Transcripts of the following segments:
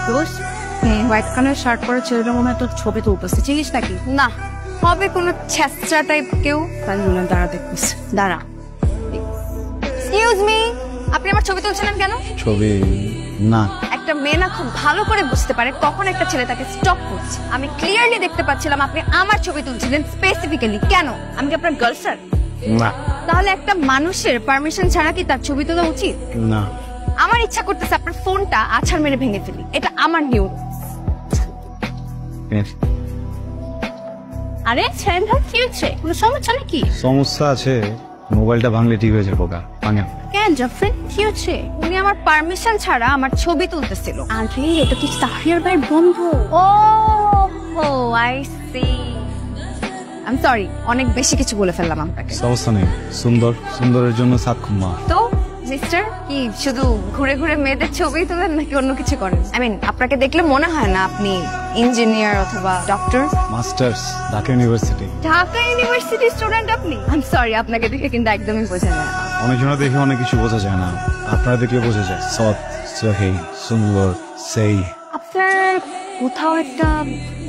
দোষ white colour shirt পরে ছেলেটার মনে হয় তোর ছবি তুলতেছে, চিনিস নাকি? না, হবে কোনো ছেঁচড়া টাইপ কেউ। তাই মনে হয় দাঁড়া দেখতেছে। দাঁড়া, এক্সকিউজ মি, আপনি আমার ছবি তুলছিলেন কেন? ছবি না, একটা মেয়ে না খুব ভালো করে বুঝতে পারে কখন একটা ছেলে তাকে স্টপ করছে। আমি ক্লিয়ারলি দেখতে পাচ্ছিলাম আপনি আমার ছবি তুলছিলেন। স্পেসিফিক্যালি কেন? আমি কি আপনার গার্লফ্রেন্ড? না, তাহলে একটা মানুষের পারমিশন ছাড়া কি তার ছবি তোলা উচিত? না। আমার ইচ্ছা করতেছে আপনার ফোনটা আছাড় মেরে ভেঙে ফেলি। এটা আমার নিউ। আরে ছেলেটা কি হচ্ছে? কোনো সমস্যা নাকি? সমস্যা আছে, মোবাইলটা ভাঙলে ঠিক হয়ে যাবে। পোকা ভাঙা কেন জাফরিন, কি হচ্ছে? উনি আমার পারমিশন ছাড়া আমার ছবি তুলতেছিল। আরে এটা কি সাহিয়ার ভাইয়ের বন্ধু? Oh I see. I am sorry, অনেক বেশি কিছু বলে ফেললাম আপনাকে। সমস্যা নেই, সুন্দরের জন্য সাত খুম্মা। তো মিস্টার, কি শুধু ঘুরে ঘুরে মেয়েদের ছবি তোলেন নাকি অন্য কিছু করেন? আই মিন, আপনাকে দেখলে মনে হয় না আপনি ইঞ্জিনিয়ার অথবা doctor. Masters Dhaka university. Dhaka university student আপনি? আই এম সরি, আপনাকে দেখে কিন্তু একদমই বোঝা যায় না। অনেকজনে দেখে অনেক কিছু বোঝা যায় না, আপনারা দেখলে বোঝা যায়। সৎ, সহি, সুন্দর, সেই। আপনার কোথাও একটা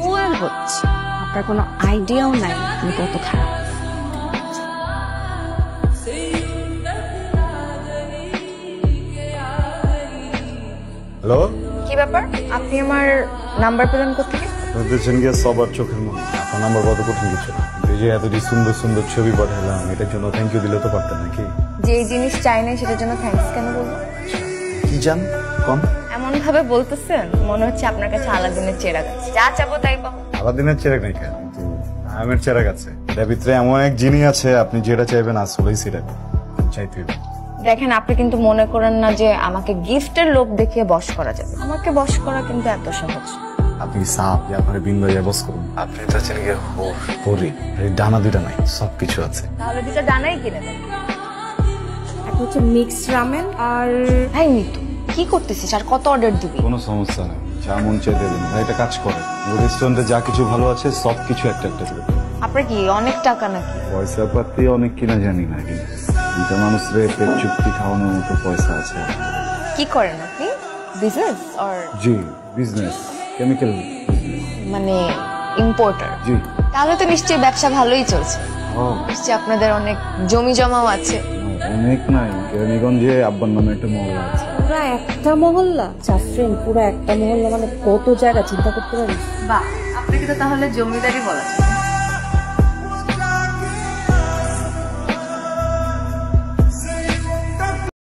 ভুল হচ্ছে। আপনার কোনো আইডিয়াও নাই আমি কত খারাপ। হ্যালো, কি ব্যাপার? আপনি আমার নাম্বার পেলেন কোথেকে? দেখছেন গিয়ে সবার চোখের মনে আপনার নাম্বার কত কঠিন কিছু। এই যে এতটি সুন্দর সুন্দর ছবি পাঠালাম, এটার জন্য থ্যাংক ইউ দিলে তো পারতেন নাকি? যে জিনিস চাই না সেটার জন্য থ্যাঙ্কস কেন বলবো? কি জান কম এমন ভাবে বলতেছেন মনে হচ্ছে আপনার কাছে আলাদিনের চেরাগ আছে। যা চাবো তাই পাবো। আলাদিনের চেরাগ নাই কেন, কিন্তু আমের চেরাগ আছে। এটার ভিতরে এমন এক জিনিস আছে, আপনি যেটা চাইবেন আসলেই সেটা চাইতে হবে। দেখেন, আপনি কিন্তু মনে করেন না যে আমাকে গিফটের লোভ দেখিয়ে বশ করা যাবে। আমাকে বশ করা কিন্তু এত সহজ। আপনি সাপ, আপনার বিন ভাইয়া বস করুন। আপনি তো আছেন গিয়ে হরি, ডানা দুইটা নাই, সবকিছু আছে। তাহলে দুটো ডানাই কিনে দেন। একটা হচ্ছে মিক্সড রামেন আর ভাই মিতু, কি করতেছিস? আর কত অর্ডার দিবি? কোনো সমস্যা নেই, যা মন চাই দেবেন। ভাই একটা কাজ করে, রেস্টুরেন্টে যা কিছু ভালো আছে সবকিছু একটা একটা করে। আপনার কি অনেক টাকা নাকি? পয়সা পাতি অনেক কিনা জানি না, কিন্তু দুইটা মানুষরে পেট চুক্তি খাওয়ানোর মতো পয়সা আছে। কি করেন আপনি? Business or? G, business, chemical মানে ইম্পোর্টার? জি। তাহলে তো নিশ্চয়ই ব্যবসা ভালোই চলছে। নিশ্চয়ই আপনাদের অনেক জমি জমাও আছে। অনেক নাই, কেরানীগঞ্জে আব্বার নামে একটা মহল্লা আছে। পুরা একটা মহল্লা? জাফরিন, পুরা একটা মহল্লা মানে কত জায়গা চিন্তা করতে পারিস? বাহ, আপনাকে তো তাহলে জমিদারি বলা যায়।